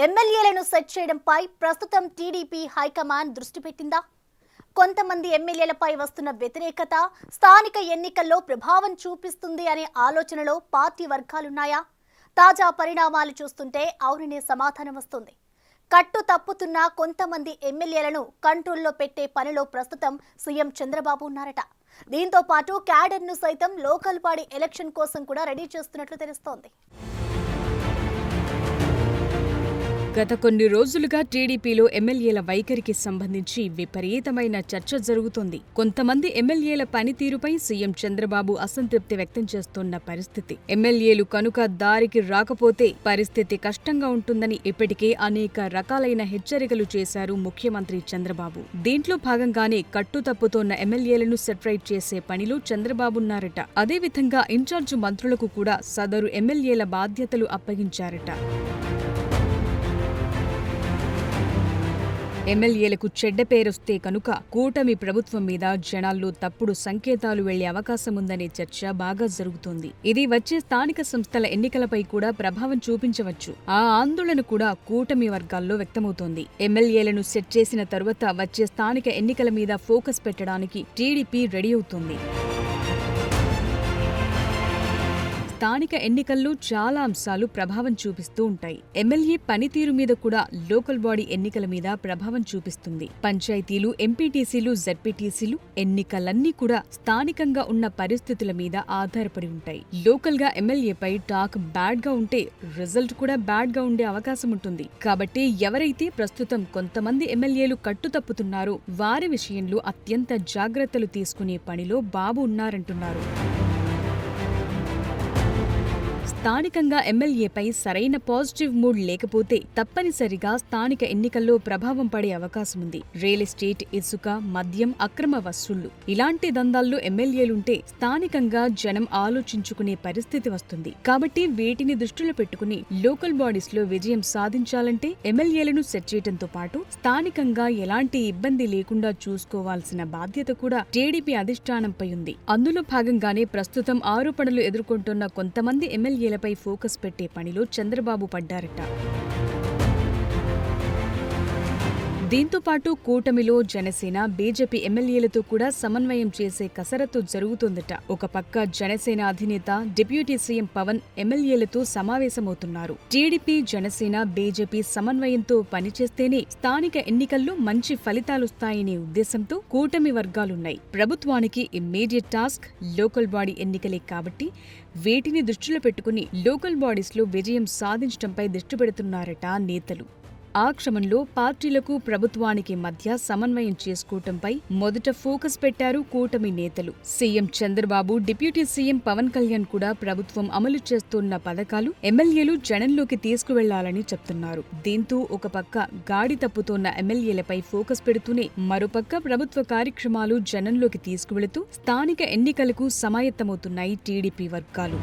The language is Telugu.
ఎమ్మెల్యేలను సెట్ చేయడంపై ప్రస్తుతం టీడీపీ హైకమాండ్ దృష్టి పెట్టిందా? కొంతమంది ఎమ్మెల్యేలపై వస్తున్న వ్యతిరేకత స్థానిక ఎన్నికల్లో ప్రభావం చూపిస్తుంది అనే ఆలోచనలో పార్టీ వర్గాలున్నాయా? తాజా పరిణామాలు చూస్తుంటే అవుననే సమాధానం వస్తుంది. కట్టు తప్పుతున్న కొంతమంది ఎమ్మెల్యేలను కంట్రోల్లో పెట్టే పనిలో ప్రస్తుతం సీఎం చంద్రబాబు ఉన్నారట. దీంతో పాటు క్యాడర్ను సైతం లోకల్ బాడీ ఎలక్షన్ కోసం కూడా రెడీ చేస్తున్నట్లు తెలుస్తోంది. గత కొన్ని రోజులుగా టీడీపీలో ఎమ్మెల్యేల వైఖరికి సంబంధించి విపరీతమైన చర్చ జరుగుతోంది. కొంతమంది ఎమ్మెల్యేల పనితీరుపై సీఎం చంద్రబాబు అసంతృప్తి వ్యక్తం చేస్తున్న పరిస్థితి. ఎమ్మెల్యేలు కనుక దారికి రాకపోతే పరిస్థితి కష్టంగా ఉంటుందని ఇప్పటికే అనేక రకాలైన హెచ్చరికలు చేశారు ముఖ్యమంత్రి చంద్రబాబు. దీంట్లో భాగంగానే కట్టు తప్పుతోన్న ఎమ్మెల్యేలను సెటరైట్ చేసే పనిలో చంద్రబాబున్నారట. అదేవిధంగా ఇన్ఛార్జి మంత్రులకు కూడా సదరు ఎమ్మెల్యేల బాధ్యతలు అప్పగించారట. ఎమ్మెల్యేలకు చెడ్డ పేరొస్తే కనుక కూటమి ప్రభుత్వం మీద జనాల్లో తప్పుడు సంకేతాలు వెళ్లే అవకాశముందనే చర్చ బాగా జరుగుతోంది. ఇది వచ్చే స్థానిక సంస్థల ఎన్నికలపై కూడా ప్రభావం చూపించవచ్చు. ఆ ఆందోళన కూడా కూటమి వర్గాల్లో వ్యక్తమవుతోంది. ఎమ్మెల్యేలను సెట్ చేసిన తరువాత వచ్చే స్థానిక ఎన్నికల మీద ఫోకస్ పెట్టడానికి టీడీపీ రెడీ అవుతోంది. స్థానిక ఎన్నికల్లో చాలా అంశాలు ప్రభావం చూపిస్తూ ఉంటాయి. ఎమ్మెల్యే పనితీరు మీద కూడా లోకల్ బాడీ ఎన్నికల మీద ప్రభావం చూపిస్తుంది. పంచాయతీలు, ఎంపీటీసీలు, జెడ్పీటీసీలు ఎన్నికలన్నీ కూడా స్థానికంగా ఉన్న పరిస్థితుల మీద ఆధారపడి ఉంటాయి. లోకల్ గా ఎమ్మెల్యేపై టాక్ బ్యాడ్ గా ఉంటే రిజల్ట్ కూడా బ్యాడ్ గా ఉండే అవకాశం ఉంటుంది. కాబట్టి ఎవరైతే ప్రస్తుతం కొంతమంది ఎమ్మెల్యేలు కట్టుతప్పుతున్నారో వారి విషయంలో అత్యంత జాగ్రత్తలు తీసుకునే పనిలో బాబు ఉన్నారంటున్నారు. స్థానికంగా ఎమ్మెల్యేపై సరైన పాజిటివ్ మూడ్ లేకపోతే తప్పనిసరిగా స్థానిక ఎన్నికల్లో ప్రభావం పడే అవకాశముంది. రియల్ ఎస్టేట్, ఇసుక, మద్యం, అక్రమ వసూళ్లు ఇలాంటి దందాల్లో ఎమ్మెల్యేలుంటే స్థానికంగా జనం ఆలోచించుకునే పరిస్థితి వస్తుంది. కాబట్టి వీటిని దృష్టిలో పెట్టుకుని లోకల్ బాడీస్ లో విజయం సాధించాలంటే ఎమ్మెల్యేలను సెట్ చేయడంతో పాటు స్థానికంగా ఎలాంటి ఇబ్బంది లేకుండా చూసుకోవాల్సిన బాధ్యత కూడా టీడీపీ అధిష్టానంపై ఉంది. అందులో భాగంగానే ప్రస్తుతం ఆరోపణలు ఎదుర్కొంటున్న కొంతమంది ఎమ్మెల్యేలపై ఫోకస్ పెట్టే పనిలో చంద్రబాబు పడ్డారట. దీంతో పాటు కూటమిలో జనసేన, బీజేపీ ఎమ్మెల్యేలతో కూడా సమన్వయం చేసే కసరత్తు జరుగుతోందట. ఒక పక్క జనసేన అధినేత డిప్యూటీ సీఎం పవన్ ఎమ్మెల్యేలతో సమావేశమవుతున్నారు. టీడీపీ, జనసేన, బీజేపీ సమన్వయంతో పనిచేస్తేనే స్థానిక ఎన్నికల్లో మంచి ఫలితాలొస్తాయనే ఉద్దేశంతో కూటమి వర్గాలున్నాయి. ప్రభుత్వానికి ఇమ్మీడియట్ టాస్క్ లోకల్ బాడీ ఎన్నికలే కాబట్టి వీటిని దృష్టిలో పెట్టుకుని లోకల్ బాడీస్లో విజయం సాధించడంపై దృష్టి పెడుతున్నారట నేతలు. ఆ క్రమంలో పార్టీలకు, ప్రభుత్వానికి మధ్య సమన్వయం చేసుకోవటంపై మొదట ఫోకస్ పెట్టారు కూటమి నేతలు. CM Chandrababu, deputy CM Pawan Kalyan కూడా ప్రభుత్వం అమలు చేస్తున్న పథకాలు ఎమ్మెల్యేలు జనంలోకి తీసుకువెళ్లాలని చెప్తున్నారు. దీంతో ఒక పక్క గాడి తప్పుతోన్న ఎమ్మెల్యేలపై ఫోకస్ పెడుతూనే మరోపక్క ప్రభుత్వ కార్యక్రమాలు జనంలోకి తీసుకువెళుతూ స్థానిక ఎన్నికలకు సమాయత్తమవుతున్నాయి టీడీపీ వర్గాలు.